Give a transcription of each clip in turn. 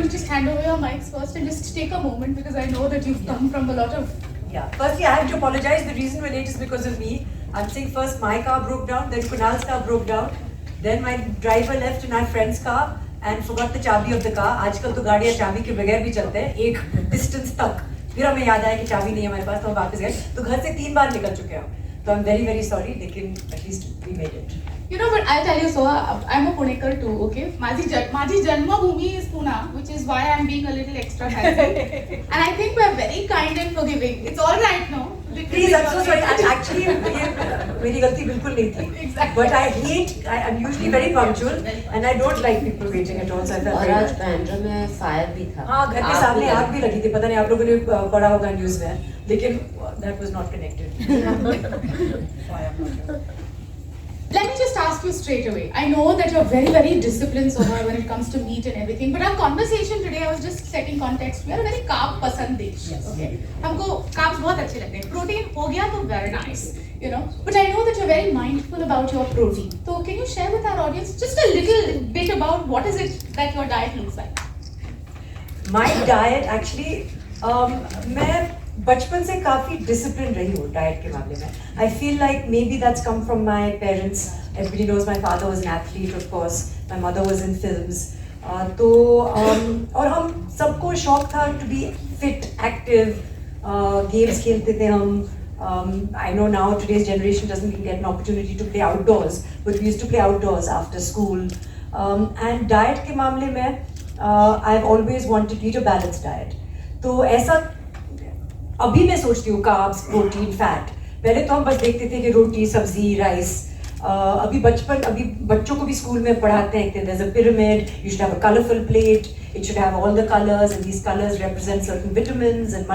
to just hand over your mics first and just take a moment because I know that you've come from a lot of. Yeah. Firstly, I have to apologize. The reason we're late is because of me. I'm saying first my car broke down, then Kunal's car broke down, then my driver left in my friend's car and forgot the चाबी of the car. आजकल तो गाड़ियाँ चाबी के बगैर भी चलते हैं एक distance तक. फिर हमें याद आया कि चाबी नहीं है हमारे पास तो हम वापस गए. तो घर से 3 बार निकल चुके हैं. So I'm very very sorry. लेकिन at least we made it. You know, but I'll tell you so. I'm a Punekar too. Okay, माझी जन्मभूमि is Pune, which is why I'm being a little extra fancy. And I think we're very kind and forgiving. It's all right now. Please, I'm so sorry. Actually, मेरी गलती बिल्कुल नहीं थी. Exactly. But I hate. I'm usually very punctual, and I don't like people waiting at all. So I felt और very आज बैंड्रा में fire भी था. हाँ घर के सामने आग भी लगी थी पता नहीं आप लोगों ने पढ़ा होगा न्यूज़ में लेकिन that was not connected. Let me just ask you straight away. I know that you're very, very disciplined, Soha, when it comes to meat and everything. But our conversation today, I was just setting context. We are a very carb pasand desh. Yes. Okay. हमको carbs बहुत अच्छे लगते हैं. Protein हो गया तो very nice, you know. But I know that you're very mindful about your protein. So can you share with our audience just a little bit about what is it that your diet looks like? My diet actually मैं बचपन से काफी discipline रही हूँ diet के मामले में. I feel like maybe that's come from my parents. Everybody knows my father was an athlete, of course. My mother was in films. तो और हम सबको शौक था to be fit, active. Games खेलते थे हम. I know now today's generation doesn't even get an opportunity to play outdoors, but we used to play outdoors after school. And diet के मामले में I've always wanted to eat a balanced diet. तो ऐसा अभी मैं सोचती हूँ carbs, protein, fat. पहले तो हम बस देखते थे कि रोटी, सब्जी, राइस. अभी बच्चों को भी स्कूल में पढ़ाते हैं कि there's a pyramid, you should have a colorful plate, it should have all the colors and these colors represent certain vitamins and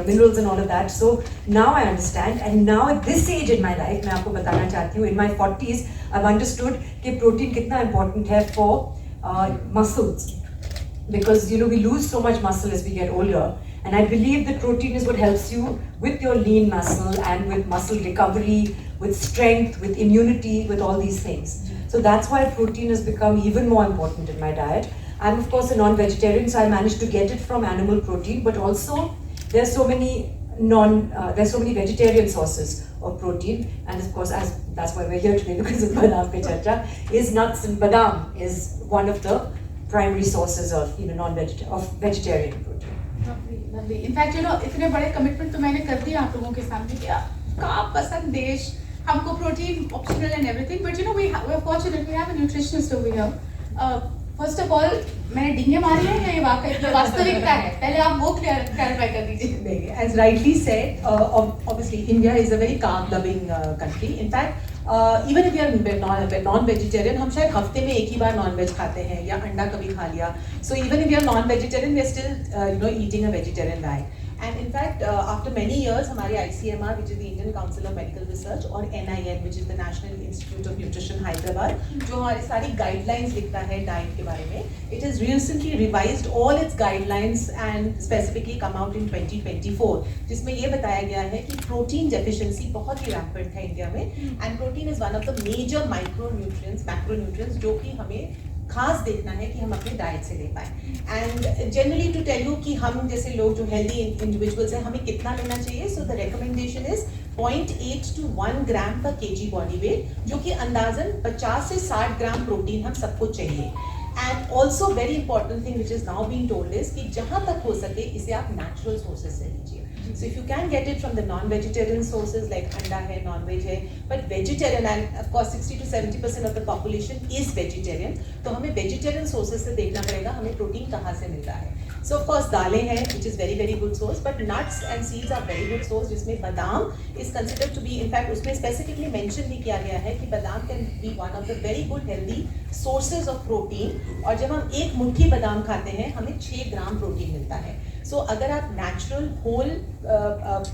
minerals and all of that. So now I understand and now at this age in my life मैं आपको बताना चाहती हूँ in my 40s I've understood कि protein कितना important है for muscles because you know we lose so much muscle as we get older. And I believe that protein is what helps you with your lean muscle and with muscle recovery, with strength, with immunity, with all these things. So that's why protein has become even more important in my diet. I'm of course a non-vegetarian, so I managed to get it from animal protein, but also there's so many vegetarian sources of protein, and of course that's why we're here today because of Badam Pe Charcha, is nuts and badam is one of the primary sources of vegetarian protein. Lovely. In fact, you know, इतने बड़े commitment तो मैंने कर दिया आप लोगों के सामने कि कार्ब पसंद देश, हमको protein optional and everything. But you know, we're fortunate. We have a nutritionist over here. First of all, मैंने डींगे मारी है या ये वास्तविकता है? पहले आप वो clarify कर दीजिए. As rightly said, obviously India is a very carb-loving country. In fact, even if you are non-vegetarian, हम शायद हफ्ते में एक ही बार non-veg खाते हैं या अंडा कभी खा लिया. So even if you are non-vegetarian, we are still eating a vegetarian diet. And in fact, after many years, हमारे ICMR, which is the Indian Council of Medical Research, और NIN, which is the National Institute of Nutrition, Hyderabad, जो हमारी सारी guidelines लिखता है diet के बारे में, it has recently revised all its guidelines and specifically come out in 2024, जिसमें ये बताया गया है कि protein deficiency बहुत ही rampant है इंडिया में, and protein is one of the major macronutrients जो कि हमें खास देखना है कि हम अपने डाइट से ले पाए. And generally to tell you कि हम जैसे लोग जो हेल्दी इंडिविजुअल्स हैं हमें कितना लेना चाहिए. So the recommendation is 0.8 to 1 ग्राम पर केजी बॉडी वेट, जो कि अंदाजन 50 से 60 ग्राम प्रोटीन हम सबको चाहिए. And also very important thing which is now being told is कि जहाँ तक हो सके इसे आप नेचुरल सोर्सेज से लीजिए. So if you can get it from the non-vegetarian sources like anda hai, non-veg hai, but vegetarian, and of course 60 to 70% of the population is vegetarian, तो हमें vegetarian sources से देखना पड़ेगा हमें protein कहाँ से मिल रहा है. So of course दालें हैं, which is very very good source, but nuts and seeds are very good source, जिसमें बादाम is considered to be, in fact उसमें specifically mention भी किया गया है कि बादाम can be one of the very good healthy sources of protein. और जब हम एक मुट्ठी बादाम खाते हैं हमें 6 ग्राम प्रोटीन मिलता है. So अगर आप natural whole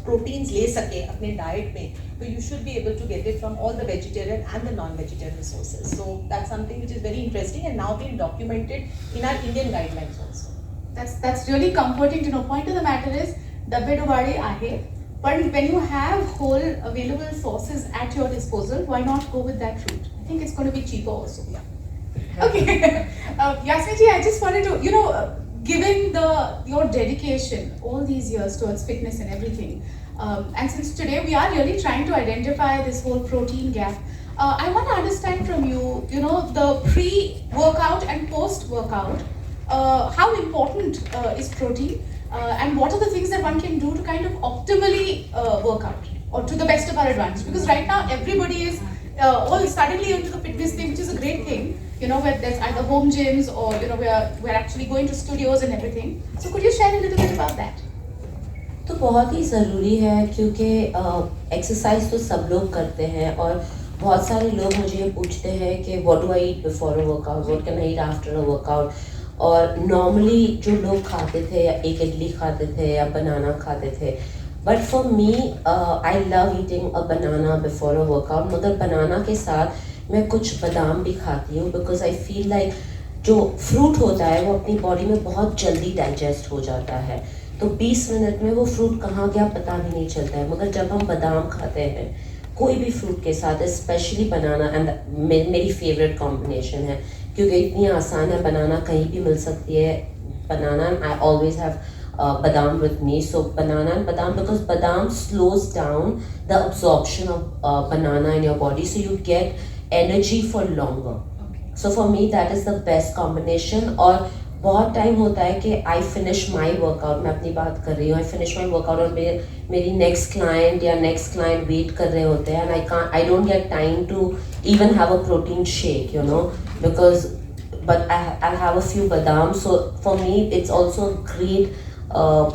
proteins ले सके अपने diet में, तो you should be able to get it from all the vegetarian and the non-vegetarian sources. So that's something which is very interesting and now being documented in our Indian guidelines also. That's really comforting to know. Point of the matter is, dabbe dubade aahe, but when you have whole available sources at your disposal, why not go with that route? I think it's going to be cheaper also. Yeah. Okay. Yasmin ji, I just wanted to, given your dedication all these years towards fitness and everything, and since today we are really trying to identify this whole protein gap, I want to understand from you, the pre-workout and post-workout, how important is protein, and what are the things that one can do to kind of optimally work out, or to the best of our advantage? Because right now everybody is all suddenly into the fitness thing, which is a great thing. Where there's either home gyms or we're actually going to studios and everything. So could you share a little bit about that? तो बहुत ही ज़रूरी है क्योंकि exercise तो सब लोग करते हैं और बहुत सारे लोग मुझे ये पूछते हैं कि what do I eat before a workout, what can I eat after a workout. और नॉर्मली जो लोग खाते थे या एक इडली खाते थे या बनाना खाते थे, but for me I love eating a banana before a workout. मगर बनाना के साथ मैं कुछ बादाम भी खाती हूँ बिकॉज आई फील लाइक जो फ्रूट होता है वो अपनी बॉडी में बहुत जल्दी डाइजेस्ट हो जाता है, तो 20 मिनट में वो फ्रूट कहाँ गया पता भी नहीं चलता है। मगर जब हम बादाम खाते हैं कोई भी फ्रूट के साथ, स्पेशली बनाना, एंड मेरी फेवरेट कॉम्बिनेशन है क्योंकि इतनी आसान है, बनाना कहीं भी मिल सकती है। Banana, I always have badam with me, so banana and badam, because badam slows down the absorption of banana in your body, so you get energy for longer. So for me that is the best combination. और बहुत time होता है कि I finish my workout, मैं अपनी बात कर रही हूँ, आई फिनिश माई वर्कआउट और मेरी नेक्स्ट क्लाइंट या नेक्स्ट क्लाइंट वेट कर रहे होते हैं, and I don't get time to even have a protein shake, because but I'll have a few badam. So for me it's also a great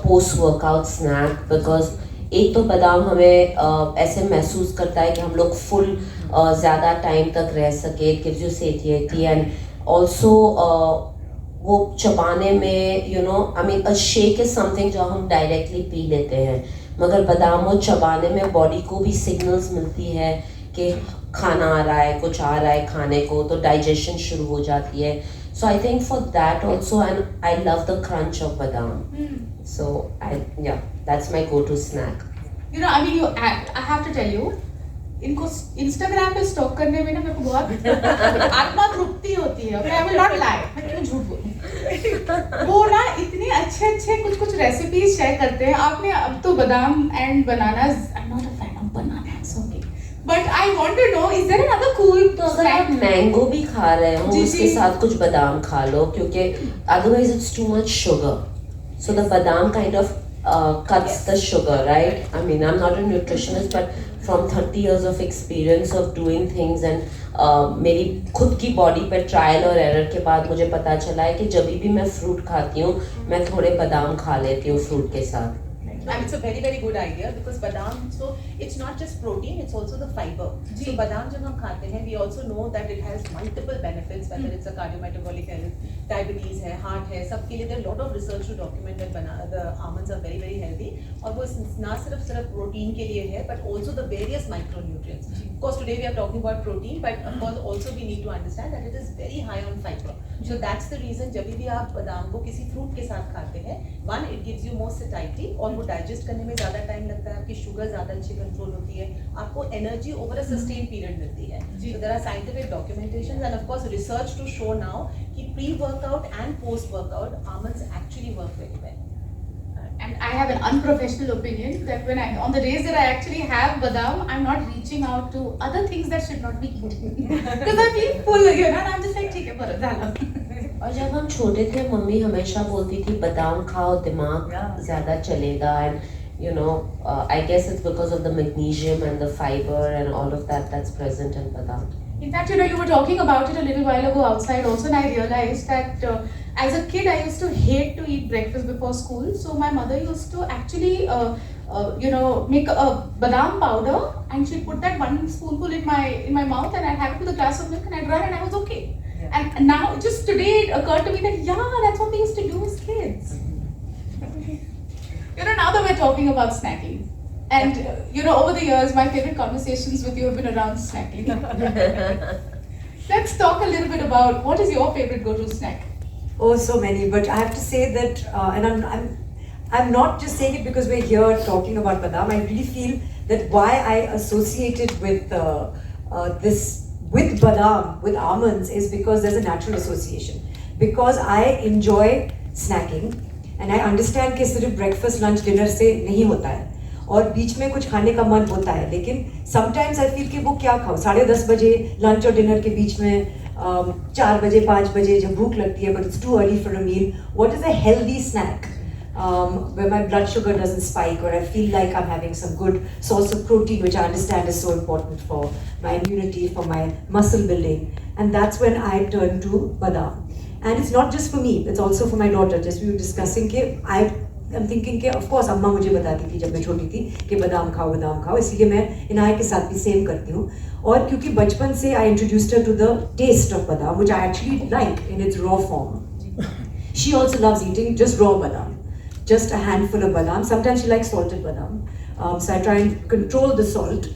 post workout snack, because एक तो बादाम हमें ऐसे महसूस करता है कि हम लोग फुल ज़्यादा टाइम तक रह सके, it gives you satiety, and also वो चबाने में I mean a shake is something जो हम डायरेक्टली पी लेते हैं, मगर बादाम वो चबाने में बॉडी को भी सिग्नल्स मिलती है कि खाना आ रहा है, कुछ आ रहा है खाने को, तो डाइजेशन शुरू हो जाती है। So I think for that also, and I love the crunch of badam. So that's my go-to snack. I mean, I have to tell you, इनको इंस्टाग्राम पे स्टॉक करने में ना मेरे को बहुत आत्मा तृप्ति होती है। Okay, I will not lie, मैं क्यों झूठ बोलूं। वो ना इतने अच्छे कुछ रेसिपीज शेयर करते हैं। आपने अब तो बादाम and bananas, I am not a fan of bananas, okay, but I want to know is there another cool. तो अगर आप मैंगो भी खा रहे हो उसके साथ कुछ बादाम खा लो, क्योंकि otherwise it's too much sugar, so the badam kind of cuts the sugar, right? I mean, I'm not a nutritionist, but from 30 years of experience of doing things and मेरी खुद की बॉडी पे ट्रायल और एरर के बाद मुझे पता चला है कि जब भी मैं फ्रूट खाती हूँ मैं थोड़े बादाम खा लेती हूँ फ्रूट के साथ। And it's a very very good idea because badam, so it's not just protein, it's also the fiber. So badam जब हम खाते हैं we also know that it has multiple benefits, whether it's a cardiometabolic health, diabetes है, heart है, सबके लिए there are a lot of research to document that the almonds are very very healthy. और वो ना सिर्फ प्रोटीन के लिए है but also the various micronutrients. Of course today we are talking about protein, but of course also we need to understand that it is very high on fiber. So that's the reason जब भी आप बादाम को किसी fruit के साथ खाते हैं, one it gives you more satiety और वो डाइजेस्ट करने में ज़्यादा टाइम लगता है, आपकी शुगर ज़्यादा अच्छी कंट्रोल होती है, आपको energy over a sustain period मिलती है। So there are scientific documentations and of course research to show now कि pre-workout and post-workout almonds actually work very well. And I have an unprofessional opinion that when on the days that I actually have badam, I'm not reaching out to other things that should not be eaten because I feel full, and I'm just like, ठीक है बड़ा डालो। और जब हम छोटे थे mummy हमेशा बोलती थी बादाम खाओ दिमाग ज़्यादा चलेगा, and I guess it's because of the magnesium and the fiber and all of that that's present in badam. In fact, you were talking about it a little while ago outside also, and I realized that as a kid I used to hate to eat breakfast before school. So my mother used to actually, make a badam powder, and she'd put that one spoonful in my mouth, and I'd have it with a glass of milk, and I'd run, and I was okay. Yeah. And now, just today, it occurred to me that that's what we used to do as kids. Now that we're talking about snacking. And over the years, my favorite conversations with you have been around snacking. Let's talk a little bit about what is your favorite go-to snack? Oh, so many. But I have to say that, and I'm not just saying it because we're here talking about badam. I really feel that why I associated with with badam, with almonds, is because there's a natural association. because I enjoy snacking and I understand कि सिर्फ breakfast, lunch, dinner से नहीं होता है और बीच में कुछ खाने का मन होता है, लेकिन sometimes I feel कि वो क्या खाओ, 10:30 बजे lunch और dinner के बीच में 4 बजे 5 बजे जब भूख लगती है, but it's too early for a meal. What is a healthy snack where my blood sugar doesn't spike or I feel like I'm having some good source of protein, which I understand is so important for my immunity, for my muscle building, and that's when I turn to badam. And it's not just for me, it's also for my daughter. Just we were discussing कि I'm thinking कि of course अम्मा मुझे बताती थी जब मैं छोटी थी कि बादाम खाओ, इसलिए मैं इनाया के साथ भी सेम करती हूँ. और क्योंकि बचपन से I introduced her to the taste of badam, which I actually like in its raw form. She also loves eating just raw badam, just a handful of badam. Sometimes she likes salted badam, so I try and control the salt.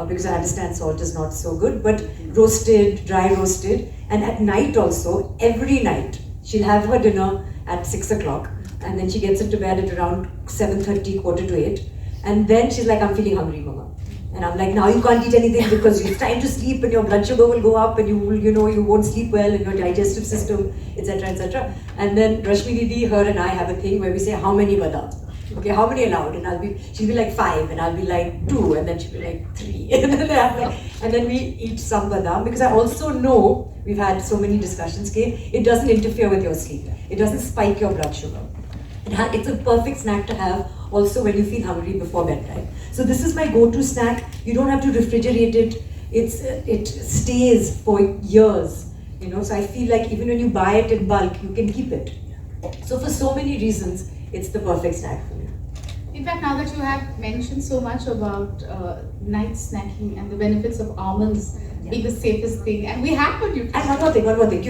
Because I understand salt is not so good, but roasted, dry roasted, and at night also, every night, she'll have her dinner at 6 o'clock, and then she gets into bed at around 7:30, 7:45, and then she's like, I'm feeling hungry, mama. And I'm like, now you can't eat anything because it's time to sleep and your blood sugar will go up and you will, you won't sleep well in your digestive system, etc., etc. And then Rashmi Didi, her and I have a thing where we say, how many badam? Okay, how many allowed? And she'll be like 5, and I'll be like 2, and then she'll be like 3, and then we eat some badam, because I also know, we've had so many discussions, it doesn't interfere with your sleep. It doesn't spike your blood sugar. It's a perfect snack to have also when you feel hungry before bedtime. So this is my go-to snack. You don't have to refrigerate it. It stays for years, so I feel like even when you buy it in bulk, you can keep it. So for so many reasons, it's the perfect snack for me. In fact, now that you have mentioned so much about night snacking and the benefits of almonds being the safest thing, and we have a nutrition. And one more thing.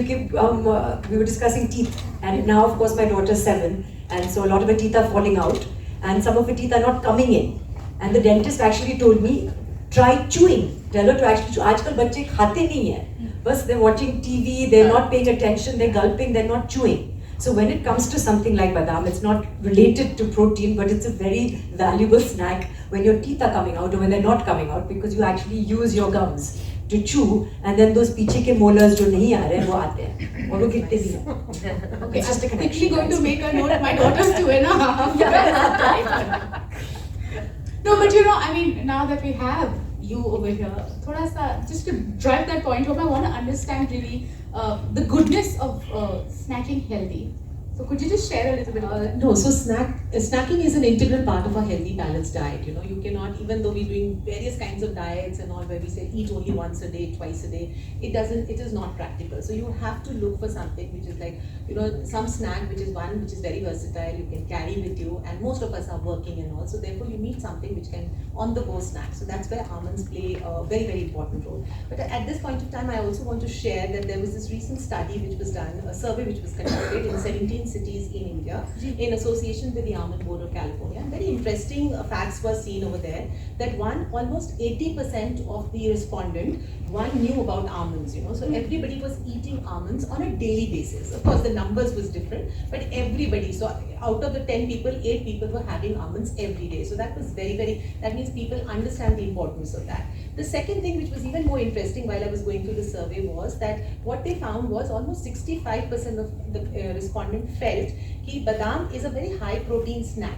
We were discussing teeth, and now of course my daughter's 7, and so a lot of her teeth are falling out, and some of her teeth are not coming in. And the dentist actually told me, try chewing. Tell her to actually chew. आजकल बच्चे खाते नहीं हैं. बस they're watching TV, they're not paying attention, they're gulping, they're not chewing. So when it comes to something like badam, it's not related to protein, but it's a very valuable snack when your teeth are coming out or when they're not coming out, because you actually use your gums to chew, and then those पीछे के molars जो नहीं आ रहे हैं वो आते हैं और वो गिरते भी हैं. Okay, It's just a I'm connection, quickly going guys. to make a note. My daughter's 2.5. No, but I mean, now that we have you over here, थोड़ा सा just to drive that point home, I want to understand really the goodness of snacking healthy. So could you just share a little bit about that? No, so snacking is an integral part of a healthy, balanced diet. You cannot, even though we're doing various kinds of diets and all, where we say eat only once a day, twice a day, it is not practical. So you have to look for something which is like, some snack which is very versatile, you can carry with you, and most of us are working and all. So therefore you need something which can on-the-go snack. So that's where almonds play a very, very important role. But at this point in time, I also want to share that there was this recent study which was done, a survey which was conducted in 17 cities in India in association with the Almond Board of California. And very interesting facts were seen over there that almost 80% of the respondent knew about almonds. So everybody was eating almonds on a daily basis. Of course, the numbers was different, but everybody. So out of the 10 people, 8 people were having almonds every day. So that was that means people understand the importance of that. The second thing which was even more interesting while I was going through the survey was that what they found was almost 65% of the respondent felt that badam is a very high protein snack.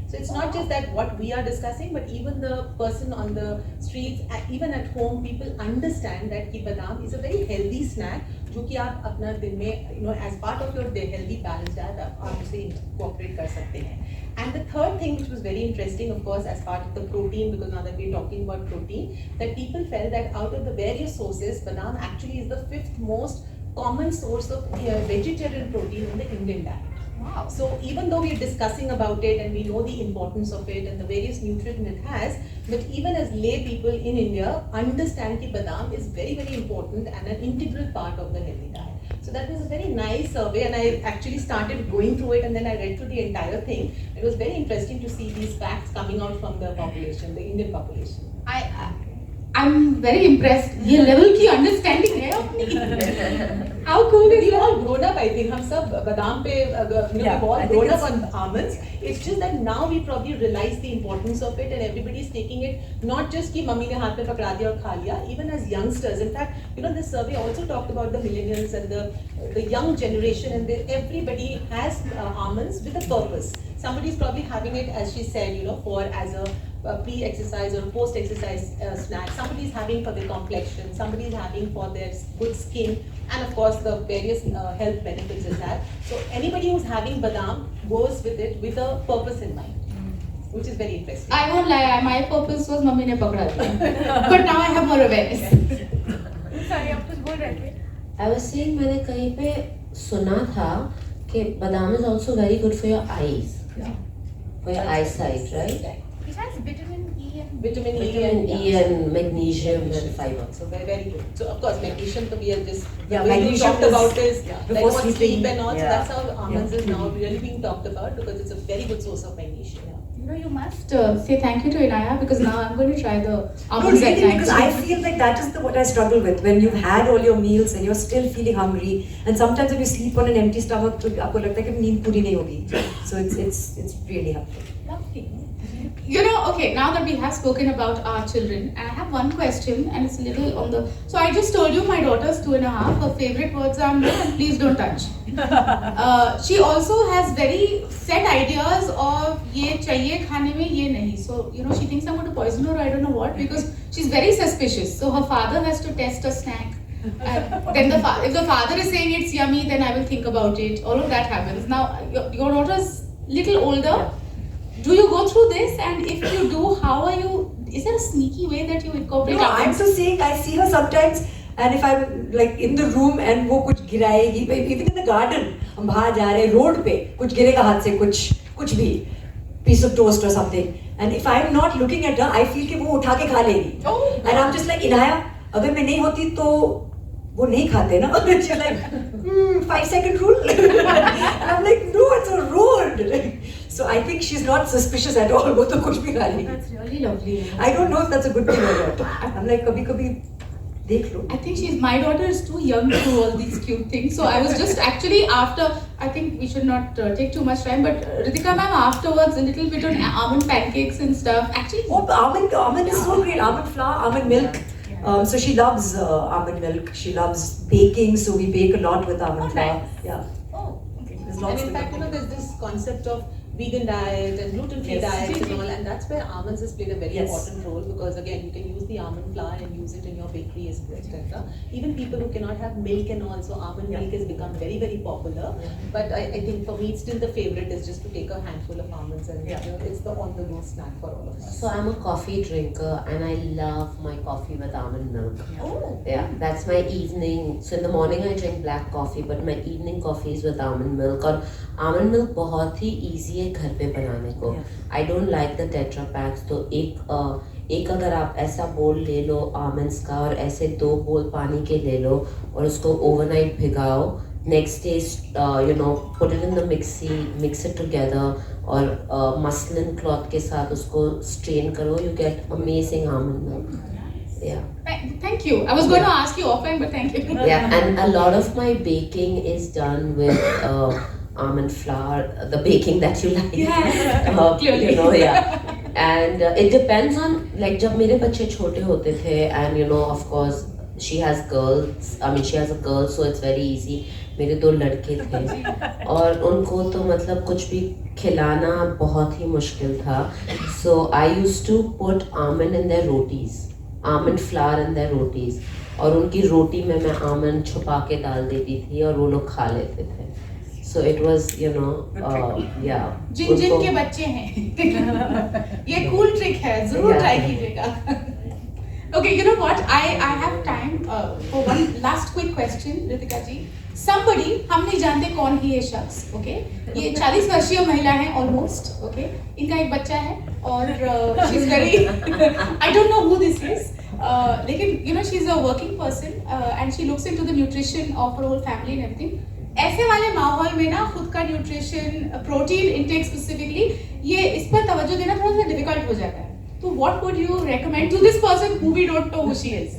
So it's not just that what we are discussing, but even the person on the streets, even at home, people understand that badam is a very healthy snack, जो कि आप अपना दिन में, as part of your healthy balanced diet, आप उसे incorporate कर सकते हैं. And the third thing which was very interesting, of course, as part of the protein, because now that we're talking about protein, that people felt that out of the various sources, badam actually is the 5th most common source of vegetarian protein in the Indian diet. Wow. So even though we're discussing about it and we know the importance of it and the various nutrients it has, but even as lay people in India understand that badam is very, very important and an integral part of the healthy diet. So that was a very nice survey, and I actually started going through it and then I read through the entire thing. It was very interesting to see these facts coming out from the population, the Indian population. I I'm very impressed. ये level की understanding है अपनी. How cool is We've that? all grown up, I think. हम सब बादाम पे, we've all I think grown up it's- on almonds. It's just that now we probably realize the importance of it, and everybody's taking it not just कि mummy ने हाथ में पकड़ा दिया और खा लिया. Even as youngsters, in fact, this survey also talked about the millennials and the young generation, and everybody has almonds with a purpose. Somebody's probably having it, as she said, for as a pre-exercise or post-exercise snack. Somebody's having for their complexion. Somebody's having for their good skin, and of course the various health benefits it has. So anybody who's having badam goes with it with a purpose in mind, which is very interesting. I won't lie. My purpose was mummy ने पकड़ा दिया. But now I have more awareness. Sorry, आप कुछ बोल रहे थे? I was saying मैंने कहीं पे सुना था कि बादाम is also very good for your eyes, for your eyesight, right? It has vitamin E and Vitamin E Vitamin E and magnesium and fiber. So very, very good. So of course magnesium to be just Yeah, the way you magnesium talked is- about is yeah, like before for sleeping, sleep and all. So yeah. that's how almonds is now really being talked about because it's a very good source of magnesium. You must say thank you to Inaya because now I'm going to try the No, almonds at really, night. because I feel like that is what I struggle with. When you've had all your meals and you're still feeling hungry, and sometimes when you sleep on an empty stomach, तो आपको लगता है कि नींद पूरी नहीं होगी. So it's really helpful. Okay, now that we have spoken about our children, I have one question and it's a little on the. So I just told you my daughter's 2.5. Her favorite words are no and please don't touch. She also has very set ideas of ye chahiye khane mein ye nahi. So she thinks I'm going to poison her or I don't know what because she's very suspicious. So her father has to test a snack. Then if the father is saying it's yummy, then I will think about it. All of that happens. Now your daughter's little older. Do you go through this? And if you do, how are you? Is there a sneaky way that you incorporate? No, I'm so saying I see her sometimes, and if I'm like in the room and वो कुछ गिराएगी, even in the garden, हम बाहर जा रहे हैं road पे, कुछ गिरेगा हाथ से कुछ भी, piece of toast or something, and if I'm not looking at her, I feel कि वो उठा के खा लेगी, and I'm just like Inaya, अगर मैं नहीं होती तो वो नहीं खाते ना, and she's like 5-second rule, and I'm like no, it's a road. So I think she's not suspicious at all. वो तो कुछ भी खा लेगी. That's really lovely. I don't know if that's a good thing or not. I'm like कभी देख लो. I think my daughter is too young to do all these cute things. So I was just actually after, I think we should not take too much time, but Ritika ma'am afterwards a little bit on almond pancakes and stuff. Actually, Oh, almond is so great. Almond flour, almond milk. So she loves almond milk. She loves baking, so we bake a lot with almond flour. nice. Yeah. oh, okay. There's And lots in of fact, there's this concept of vegan diet and gluten-free Yes. diet and all, and that's where almonds has played a very Yes. important role because again, you can use the almond flour and use it in your bakery, etc. Even people who cannot have milk and all, so almond Yeah. milk has become very, very popular. But I think for me, still the favorite is just to take a handful of almonds and Yeah. it's the on-the-go snack for all of us. So I'm a coffee drinker and I love my coffee with almond milk. Oh. Yeah, that's my evening. So in the morning I drink black coffee, but my evening coffee is with almond milk. और almond milk बहुत ही easy है घर पे बनाने को. I don't like the tetra packs. तो एक अगर आप ऐसा बोल ले लो almonds का और ऐसे 2 बोल पानी के ले लो और उसको overnight भिगाओ. Next day, put it in the mixie, mix it together और muslin cloth के साथ उसको strain करो. You get amazing almond milk. Yeah. Thank you. I was going to ask you offline, but thank you. Yeah, and a lot of my baking is done with almond flour, the baking that you like. Yes, clearly. Yeah. And it depends on, like, जब मेरे बच्चे छोटे होते थे, and of course, she has a girl, so it's very easy. मेरे 2 लड़के थे और उनको तो मतलब कुछ भी खिलाना बहुत ही मुश्किल था. So I used to put almond in their rotis, almond flour in their rotis. और उनकी रोटी में मैं आमंड छुपा के डाल देती थी और वो लोग खा लेते थे. So it was, yeah. जिन के बच्चे हैं. ये cool trick है. जरूर try कीजिएगा. Okay, you know what? I have time for one last quick question, Ritika ji. Somebody, हम नहीं जानते कौन है ये शख्स, okay? ये 40 वर्षीय महिला है almost, okay? इनका एक बच्चा है और she's very, I don't know who this is. लेकिन she's a working person and she looks into the nutrition of her whole family and everything. ऐसे वाले माहौल में ना खुद का न्यूट्रिशन, प्रोटीन इंटेक स्पेसिफिकली, ये इस पर तवज्जो देना थोड़ा सा डिफिकल्ट हो जाता है. तो what would you recommend to this person who we don't know who she is?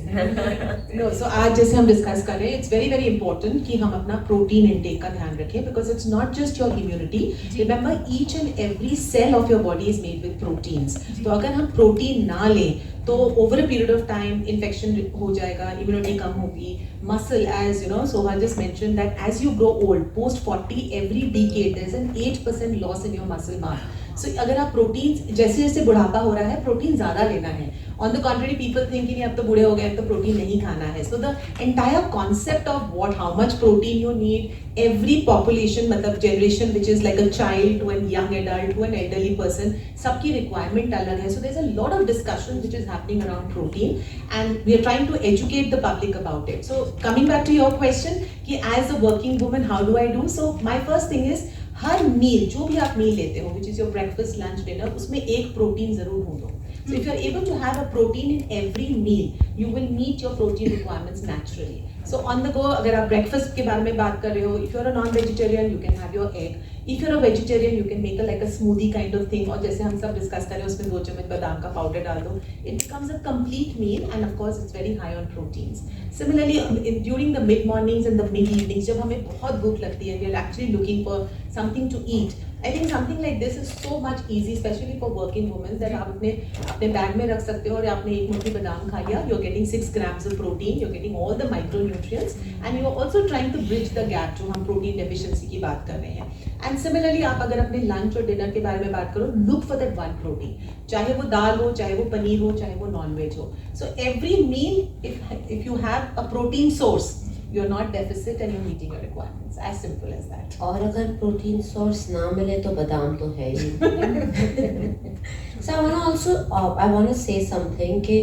No, so आज जैसे हम डिस्कस कर रहे हैं, it's very very important कि हम अपना प्रोटीन इंटेक का ध्यान रखें, because it's not just your immunity. Remember, each and every cell of your body is made with proteins. तो अगर हम प्रोटीन ना लें तो over a period of time infection हो जाएगा, immunity कम होगी, muscle, as you know, Soha just mentioned that as you grow old, post 40 every decade there's an 8% loss in your muscle mass. So अगर आप protein जैसे जैसे बुढ़ापा हो रहा है प्रोटीन ज़्यादा लेना है. On the contrary, people think कि अब तो बूढ़े हो गए अब तो प्रोटीन नहीं खाना है. So the entire concept of how much protein you need, every population मतलब generation which is like a child to a young adult to an elderly person, सबकी requirement अलग है. So there's a lot of discussion which is happening around protein and we are trying to educate the public about it. So coming back to your question कि as a working woman how do I do? So my first thing is हर मील जो भी आप मील लेते हो which is your breakfast lunch dinner उसमें एक protein जरूर हो. So if you are able to have a protein in every meal you will meet your protein requirements naturally. So on the go अगर आप breakfast के बारे में बात कर रहे हो, if you are a non-vegetarian you can have your egg. If you are a vegetarian you can make like a smoothie kind of thing, और जैसे हम सब डिस्कस करें उसमें 2 चम्मच बादाम का पाउडर डाल दो. It becomes a complete meal and of course it's very high on proteins. Similarly during the mid mornings and the mid evenings जब हमें बहुत भूख लगती है, we are actually looking for something to eat. I think something like this is so much easy, especially for working women, that आप अपने bag में रख सकते हो और आपने एक मुट्ठी बादाम खा लिया, you're getting 6 grams of protein, you're getting all the micronutrients and you're also trying to bridge the gap जो हम protein deficiency की बात कर रहे हैं. And similarly आप अगर अपने lunch और dinner के बारे में बात करो, look for that one protein, चाहे वो दाल हो, चाहे वो पनीर हो, चाहे वो non-veg हो. So every meal if you have a protein source, you're not deficit and you're meeting your requirements. As simple as that. और अगर प्रोटीन सोर्स ना मिले तो बादाम तो है ही. So I want to say something कि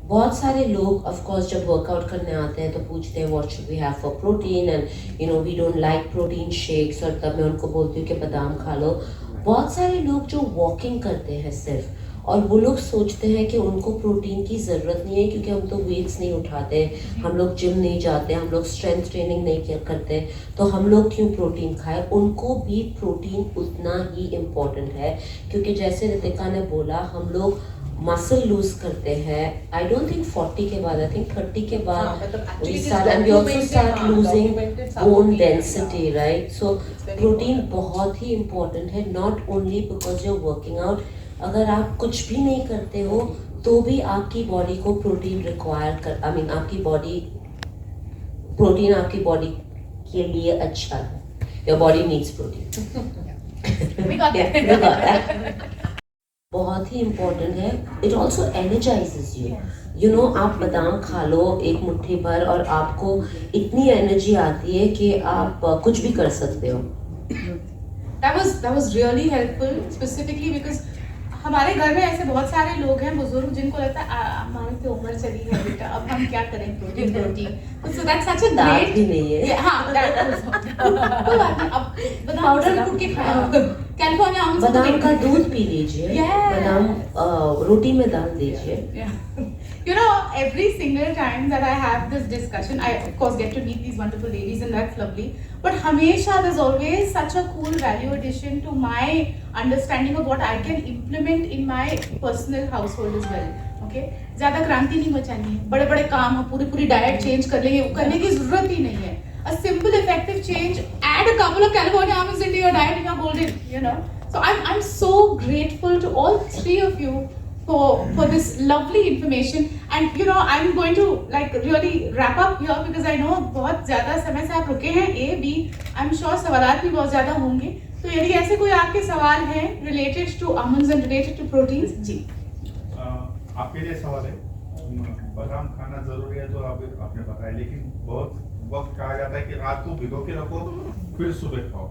बहुत सारे लोग of course जब वर्कआउट करने आते हैं तो पूछते हैं what should we have for protein and you know we don't like protein shakes, और तब मैं उनको बोलती हूँ कि बादाम खा लो. बहुत सारे लोग जो वॉकिंग करते हैं सिर्फ, और वो लोग सोचते हैं कि उनको प्रोटीन की ज़रूरत नहीं है क्योंकि हम तो वेट्स नहीं उठाते, हम लोग जिम नहीं जाते, हम लोग स्ट्रेंथ ट्रेनिंग नहीं करते, तो हम लोग क्यों प्रोटीन खाएं. उनको भी प्रोटीन उतना ही इम्पोर्टेंट है क्योंकि जैसे रितिका ने बोला हम लोग मसल लूज करते हैं. आई डोंट थिंक 40 के बाद, आई थिंक 30 के बाद we start losing bone density, right? So protein बहुत ही इम्पोर्टेंट है, not only because you're working out. अगर आप कुछ भी नहीं करते हो तो भी आपकी बॉडी को प्रोटीन रिक्वायर कर, आई मीन आपकी बॉडी प्रोटीन आपकी बॉडी के लिए अच्छा है. Your body needs protein. We got that. बहुत ही इम्पोर्टेंट है. It also energises you. You know आप बादाम खा लो एक मुट्ठी भर और आपको इतनी एनर्जी आती है कि आप कुछ भी कर सकते हो. That was really helpful specifically because हमारे घर में ऐसे बहुत सारे लोग हैं बुजुर्ग जिनको लगता है हमारी तो उम्र चली है बेटा, अब हम क्या करें protein. So that's such a dal great. भी नहीं है. हाँ, कोई बात नहीं. अब बादाम पाउडर कुट के खाओ. कैलिफोर्निया आमंड बादाम का दूध पी लीजिए. Yes. बादाम रोटी में डाल दीजिए. Yeah. You know, every single time that I have this discussion, I of course get to meet these wonderful ladies and that's lovely. But Hamesha, there's always such a cool value addition to my understanding of what I can implement in my personal household as well. Okay? ज़्यादा क्रांति नहीं मचानी है. बड़े-बड़े काम हम पूरी diet change कर लेंगे, करने की ज़रूरत ही नहीं है. A simple effective change, add a couple of California almonds into your diet and you're golden, you know. So I'm so grateful to all three of you for this lovely information, and you know I'm going to like really wrap up here because I know बहुत ज़्यादा समय से आप रुके हैं. A B I'm sure सवालात भी बहुत ज़्यादा होंगे, तो यदि ऐसे कोई आपके सवाल हैं related to almonds and related to proteins, जी. आपके लिए सवाल है. बादाम खाना जरूरी है तो आपने बताया, लेकिन बहुत वक्त कहा जाता है कि रात को भिगो के रखो फिर सुबह खाओ.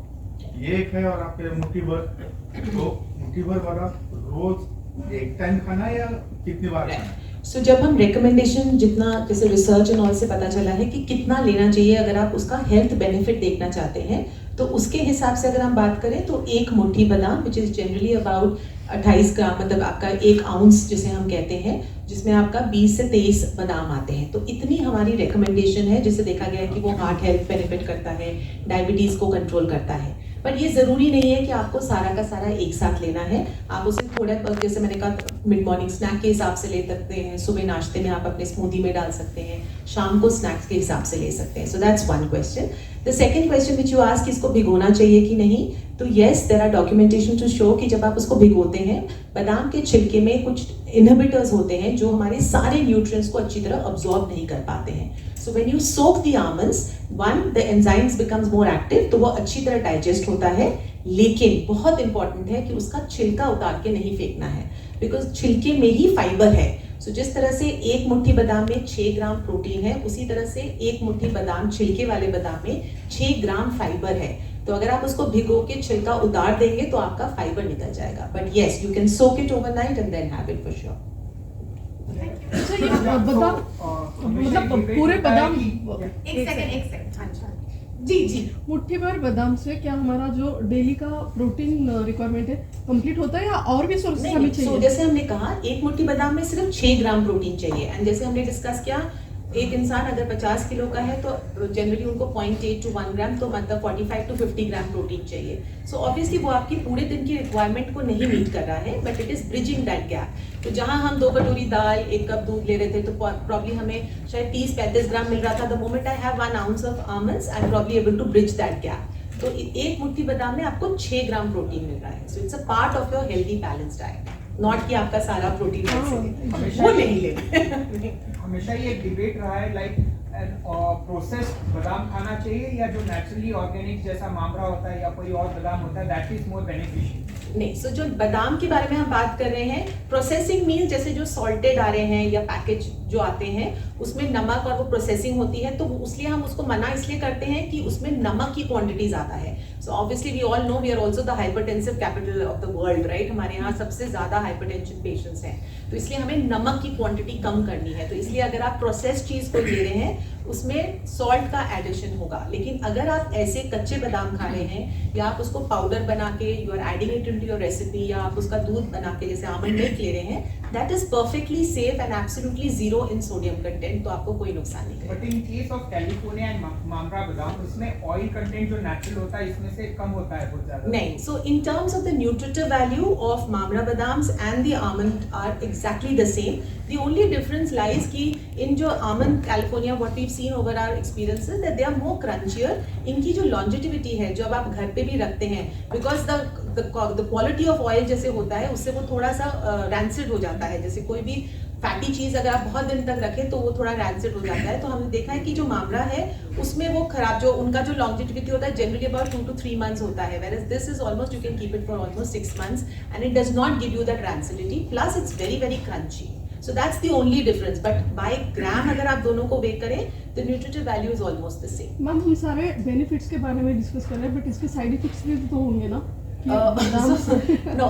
ये एक है, और आपके मुट्ठी भर बादाम रोज एक टाइम खाना या कितनी बार खाना? So जब हम रिकमेंडेशन जितना जैसे रिसर्च एंड ऑल से पता चला है कि कितना लेना चाहिए अगर आप उसका हेल्थ बेनिफिट देखना चाहते हैं, तो उसके हिसाब से अगर हम बात करें तो एक मुट्ठी बादाम विच इज जनरली अबाउट 28 ग्राम, मतलब आपका 1 आउंस जिसे हम कहते हैं, जिसमें आपका 20 से 23 बादाम आते हैं. तो इतनी हमारी रिकमेंडेशन है जिससे देखा गया है कि वो हार्ट हेल्थ बेनिफिट करता है, डायबिटीज़ को कंट्रोल करता है. बट ये ज़रूरी नहीं है कि आपको सारा का सारा एक साथ लेना है। आप उसे थोड़ा, जैसे मैंने कहा, मिड मॉर्निंग स्नैक के हिसाब से ले सकते हैं, सुबह नाश्ते में आप अपने स्मूदी में डाल सकते हैं, शाम को स्नैक्स के हिसाब से ले सकते हैं। So that's one question. The second question which you ask, इसको भिगोना चाहिए कि नहीं, तो yes, there are documentation to show कि जब आप उसको भिगोते हैं, बादाम के छिलके में कुछ इनहिबिटर्स होते हैं जो हमारे सारे न्यूट्रिएंट्स को अच्छी तरह अब्सॉर्ब नहीं कर पाते हैं। So when you soak the almonds, one, the enzymes becomes more active, तो वो अच्छी तरह डाइजेस्ट होता है। लेकिन बहुत इंपॉर्टेंट है कि उसका छिलका उतार के नहीं फेंकना है, बिकॉज छिलके में ही फाइबर है। सो जिस तरह से एक मुट्ठी बादाम में 6 ग्राम प्रोटीन है, उसी तरह से एक मुट्ठी बादाम, छिलके वाले बादाम में 6 ग्राम फाइबर है। तो अगर आप उसको भिगो के छिलका उतार देंगे तो आपका फाइबर निकल जाएगा। But yes, you can soak it overnight and then have it for sure. अच्छा, ये बादाम मतलब पूरे बादाम एक सेकंड, हाँ जी जी। मुट्ठी भर बादाम से क्या हमारा जो डेली का प्रोटीन रिक्वायरमेंट है कंप्लीट होता है या और भी सोर्सेस हमें नहीं, चाहिए? जैसे हमने कहा, एक मुट्ठी बादाम में सिर्फ 6 ग्राम प्रोटीन चाहिए। एंड जैसे हमने डिस्कस किया, एक इंसान अगर 50 किलो का है तो जनरली उनको 0.8 to 1 ग्राम, तो मतलब 45 to 50 ग्राम प्रोटीन चाहिए। सो ऑब्वियसली वो आपकी पूरे दिन की रिक्वायरमेंट को नहीं मीट कर रहा है, but it is bridging that gap. तो जहां हम 2 कटोरी दाल, 1 कप दूध ले रहे थे, तो प्रॉब्ली हमें शायद 30-35 ग्राम मिल रहा था। The moment I have 1 ounce of almonds, I am probably able to bridge that gap. तो एक मुट्ठी बादाम में आपको 6 ग्राम प्रोटीन मिल रहा है। So it's a part of your healthy balance diet, not कि आपका सारा प्रोटीन वो नहीं लेना। हमेशा ये एक डिबेट रहा है, लाइक प्रोसेस्ड बादाम खाना चाहिए या जो नेचुरली ऑर्गेनिक जैसा मामरा होता है या कोई और बादाम होता है, दैट इज मोर बेनिफिशियल। नहीं, सो जो बादाम के बारे में हम बात कर रहे हैं, प्रोसेसिंग मीन जैसे जो सॉल्टेड आ रहे हैं या पैकेज जो आते हैं उसमें नमक और वो प्रोसेसिंग होती है, तो इसलिए हम उसको मना इसलिए करते हैं कि उसमें नमक की क्वांटिटी ज्यादा है। So obviously we all know we are also the hypertensive capital of the world, right? हमारे यहाँ सबसे ज्यादा हाइपरटेंशन पेशेंट्स हैं, तो इसलिए हमें नमक की क्वांटिटी कम करनी है। तो इसलिए अगर आप प्रोसेस चीज को ले रहे हैं उसमें सॉल्ट का एडिशन होगा। लेकिन अगर आप ऐसे कच्चे बादाम खा रहे हैं या आप उसको पाउडर बना के you are adding it into your recipe, या आप उसका दूध बना के जैसे आमंड मिल्क ले रहे हैं, that is perfectly safe and absolutely zero in sodium content, तो आपको कोई नुकसान नहीं करेगा। But in case of California and mamra बादाम, इसमें ऑयल कंटेंट जो नेचुरल होता है इसमें से कम होता है बहुत ज्यादा। नहीं, so in terms of the nutritive value of Mamra badams and the almond are exactly the same. The only difference lies कि इन जो almond California, what we've seen over our experiences, that they are more crunchier. इनकी जो longevity है, जो अब आप घर पे भी रखते हैं, because the quality of oil जैसे होता है उससे वो थोड़ा सा rancid हो जाता है। जैसे कोई भी फैटी चीज अगर आप बहुत दिन तक रखें तो वो थोड़ा रैंसिड हो जाता है। तो हमने देखा है कि जो मामरा है उसमें वो खराब, जो उनका जो लॉन्जिविटी होता है जनरली अबाउट 2 to 3 months होता है, whereas this is almost you can keep it for almost 6 months and it does not give you that rancidity, plus it's very very crunchy. So that's the only difference, but by gram अगर आप दोनों को weigh करें the nutritive value is almost the same. Ma'am, हम सारे benefits के बारे में डिस्कस कर रहे हैं, बट इसके साइड इफेक्ट्स भी तो होंगे ना? No,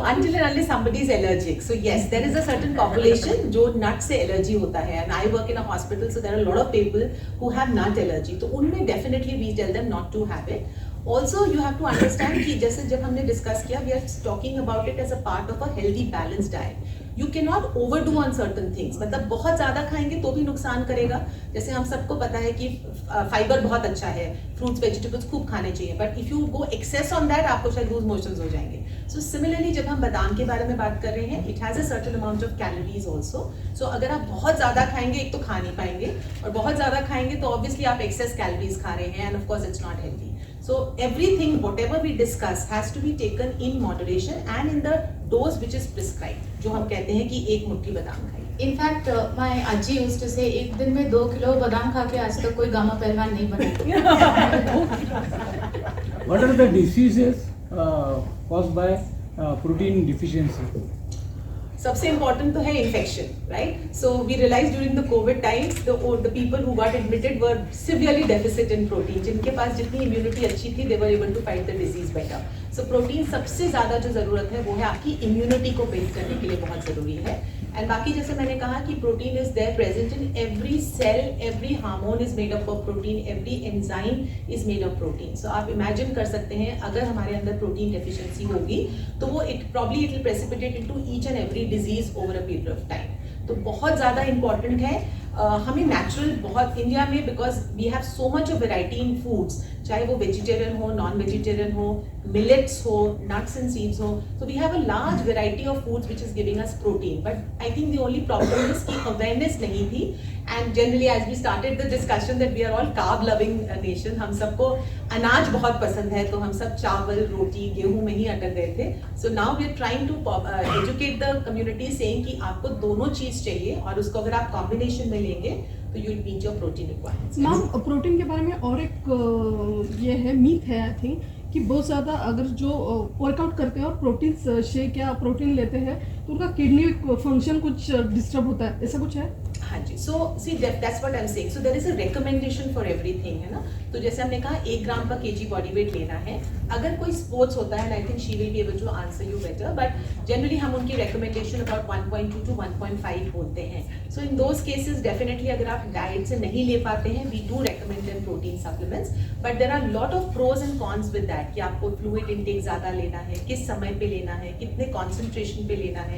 until and unless somebody is allergic. So yes, there is a certain population जो nut से allergy होता है, and I work in a hospital, so there are a lot of people who have nut allergy. तो उनमें definitely we tell them not to have it. Also, you have to understand कि जैसे जब हमने discuss किया, we are talking about it as a part of a healthy balanced diet. You cannot overdo on certain things. मतलब बहुत ज़्यादा खाएंगे तो भी नुकसान करेगा। जैसे हम सबको पता है कि फाइबर बहुत अच्छा है, फ्रूट्स वेजिटेबल्स खूब खाने चाहिए, but if you go excess on that आपको शायद लूज मोशंस हो जाएंगे। सो सिमिलरली जब हम बादाम के बारे में बात कर रहे हैं, it has a certain amount of calories also. So अगर आप बहुत ज़्यादा खाएंगे, एक तो खा नहीं पाएंगे, और बहुत ज़्यादा खाएंगे तो ऑब्वियसली आप एक्सेस कैलोरीज खा रहे हैं, end of course it's not healthy. So everything, whatever we discuss, has to be taken in moderation and in the dose which is prescribed. जो हम कहते हैं कि एक मुट्ठी बादाम खाइए। In fact, my aji used to say, एक दिन में 2 किलो बादाम खा के आज तक कोई गामा पहलवान नहीं बना। What are the diseases caused by protein deficiency? सबसे इम्पोर्टेंट तो है infection, right? So we realise during the Covid times the people who got admitted were severely deficit in protein. जिनके पास जितनी इम्यूनिटी अच्छी थी, they were able to fight the disease better. So protein सबसे ज्यादा जो जरूरत है वो है आपकी इम्यूनिटी को बिल्ड करने के लिए बहुत जरूरी है। एंड बाकी जैसे मैंने कहा कि protein is there present in every cell, every hormone is made up of protein, every enzyme is made of protein. So आप इमेजिन कर सकते हैं अगर हमारे अंदर प्रोटीन डेफिशिएंसी होगी तो वो it will precipitate into each and every disease over a period of time. तो बहुत ज़्यादा इंपॉर्टेंट है हमें नेचुरल बहुत इंडिया में, because we have so much of variety in foods चाहे वो वेजिटेरियन हो, नॉन वेजिटेरियन हो, मिलेट्स हो, नट्स एंड सीड्स हो. So we have a large variety of foods which is giving us protein. But I think the only problem is कि awareness नहीं थी. And generally as we started the discussion that we are all carb loving nation, हम सबको अनाज बहुत पसंद है, तो हम सब चावल, रोटी, गेहूं में ही अटक गए थे. So now we are trying to educate the community saying कि आपको दोनों चीज चाहिए और उसको अगर आप कॉम्बिनेशन में लेंगे तो you will meet your protein requirements. Ma'am protein के बारे में और एक ये है मीथ है आई थिंक कि बहुत ज़्यादा अगर जो वर्कआउट करते हैं और प्रोटीन शेक या प्रोटीन लेते हैं तो उनका किडनी फंक्शन कुछ डिस्टर्ब होता है, ऐसा कुछ है? हाँ जी. So see that's what I am saying. So there is a recommendation for everything, है ना. तो जैसे हमने कहा 1 ग्राम का केजी बॉडी वेट लेना है. अगर कोई स्पोर्ट्स होता है, and I think she will be able to answer you better, but generally हम उनकी रिकमेंडेशन अबाउट 1.2 टू 1.5 बोलते हैं. So in those cases definitely अगर आप डाइट से नहीं ले पाते हैं, we do recommend them protein supplements. But there are lot of pros and cons with that कि आपको फ्लूइड इंटेक ज़्यादा लेना है, किस समय पे लेना है, कितने कॉन्सेंट्रेशन पे लेना है,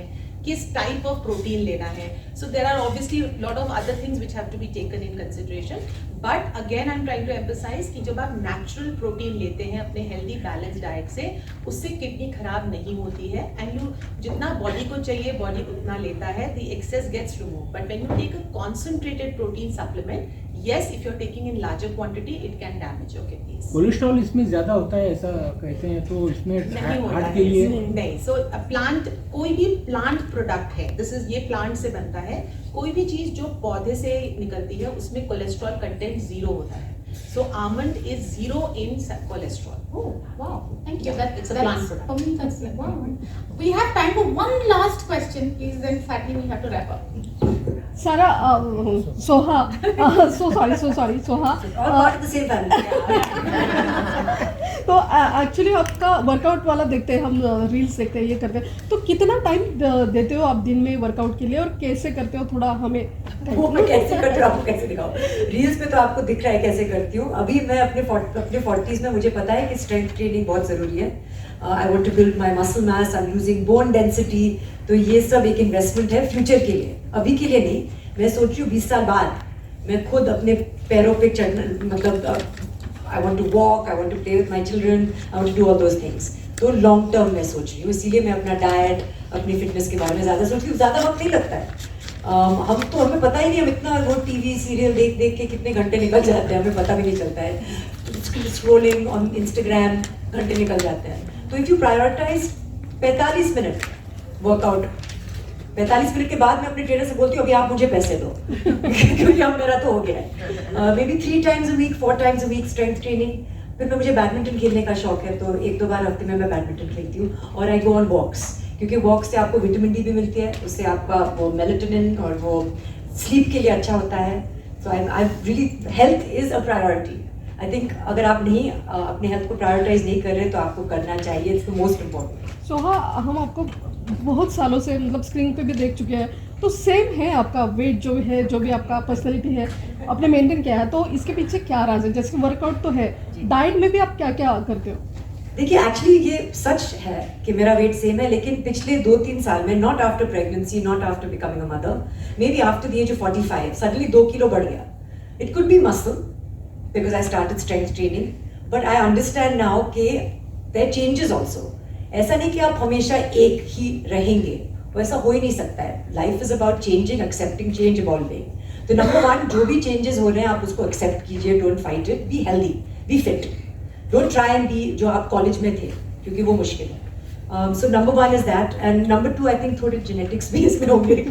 किस टाइप ऑफ प्रोटीन लेना है. So there are obviously lot of other things which have to be taken in consideration. But again I am trying to emphasise कि जब आप नेचुरल प्रोटीन लेते हैं अपने हेल्दी बैलेंस डाइट से, उससे किडनी खराब नहीं होती है. एंड यू जितना बॉडी को चाहिए बॉडी उतना लेता है, the excess gets remove. But when you take a concentrated protein supplement, yes, if you're taking in larger quantity, it can damage your kidneys. Cholesterol इसमें ज़्यादा होता है ऐसा कहते हैं, तो इसमें नहीं होता हार्ट है के लिए नहीं. सो प्लांट, कोई भी प्लांट प्रोडक्ट है, दिस इज ये प्लांट से बनता है. कोई भी चीज जो पौधे से निकलती है उसमें कोलेस्ट्रॉल कंटेंट 0 होता है. सो almond is 0 in cholesterol. Oh, wow. Thank you. It's a plant product. For me, that's wow. We have time for one last question, please. Then sadly we have to wrap up. सारा Soha so sorry Soha All part of the same family. तो actually आपका workout वाला देखते हैं हम, reels देखते हैं, ये करते हैं, तो कितना टाइम देते हो आप दिन में वर्कआउट के लिए और कैसे करते हो, थोड़ा हमें वो मैं कैसे करती हूँ आपको कैसे दिखाऊं. रील्स पे तो आपको दिख रहा है कैसे करती हूँ. अभी मैं अपने 40s में मुझे पता है कि स्ट्रेंथ ट्रेनिंग बहुत ज़रूरी है. I want to build my muscle mass, I am losing bone density. तो ये सब एक इन्वेस्टमेंट है फ्यूचर के लिए, अभी के लिए नहीं. मैं सोच रही हूँ 20 साल बाद मैं खुद अपने पैरों पे चढ़ना, मतलब I want to walk, I want to play with my children, I want to do all those things. तो लॉन्ग टर्म में सोच रही हूँ, इसीलिए मैं अपना डाइट, अपनी फिटनेस के बारे में ज़्यादा सोच रही हूँ. ज़्यादा वक्त नहीं लगता है. हमें पता ही नहीं, हम इतना वो टीवी सीरियल देख देख के कितने घंटे निकल जाते हैं, हमें पता भी नहीं चलता है. स्क्रोलिंग ऑन इंस्टाग्राम घंटे निकल जाते हैं. तो if you prioritise 45 minute workout, 45 minute के बाद मैं अपने ट्रेनर से बोलती हूँ अभी आप मुझे पैसे दो क्योंकि अब मेरा तो हो गया है. May be 3 times a week, 4 times a week strength training. फिर मुझे बैडमिंटन खेलने का शौक है, तो 1-2 बार हफ्ते में मैं बैडमिंटन खेलती हूँ. और आई गो ऑन वॉक्स, क्योंकि वॉक से आपको विटामिन डी भी मिलती है, उससे आपका वो मेलेटोनिन और वो स्लीप के लिए अच्छा होता है. So I really, health is a priority. I think अगर आप नहीं अपने हेल्थ को प्रायोरिटाइज नहीं कर रहे तो आपको करना चाहिए. It's the most important. Soha, हम आपको बहुत सालों से मतलब स्क्रीन पे भी देख चुके हैं, तो सेम है आपका वेट जो है, जो भी आपका पर्सनैलिटी है, आपने मेंटेन किया है, तो इसके पीछे क्या राज है? जैसे वर्कआउट तो है, डाइट में भी आप क्या क्या करते हो? देखिए, एक्चुअली ये सच है कि मेरा वेट सेम है, लेकिन पिछले 2-3 साल में, not after pregnancy, not after becoming a mother, maybe after the age of 45, suddenly 2 kilo बढ़ गया. It could be muscle because I started strength training, but I understand now कि there changes also. ऐसा नहीं कि आप हमेशा एक ही रहेंगे, वैसा हो ही नहीं सकता है. Life is about changing, accepting change, evolving. तो नंबर 1, जो भी चेंजेस हो रहे हैं आप उसको एक्सेप्ट कीजिए. Don't fight it, be healthy, be fit. Don't try and be जो आप कॉलेज में थे, क्योंकि वो मुश्किल है. So number 1 is that. And number 2, I think थोड़े जेनेटिक्स भी इसमें होंगे.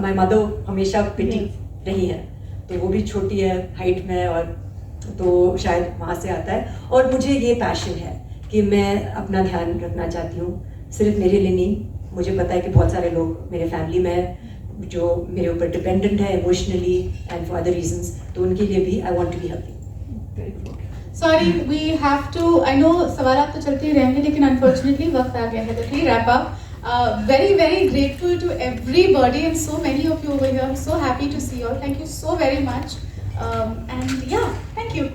माई मदर हमेशा पिटी रही है, तो वो भी छोटी है हाइट में, और तो शायद वहाँ से आता है. और मुझे ये पैशन है कि मैं अपना ध्यान रखना चाहती हूँ, सिर्फ मेरे लिए नहीं. मुझे पता है कि बहुत सारे लोग मेरे फैमिली में जो मेरे ऊपर डिपेंडेंट है emotionally and for other reasons, तो उनके लिए भी I want to be healthy. Sorry, we have to. I know सवाल तो चलते ही रहेंगे, लेकिन unfortunately वक्त आ गया है, तो we wrap up. Very grateful to everybody and so many of you over here. I'm so happy to see you all. Thank you so very much. And yeah, thank you.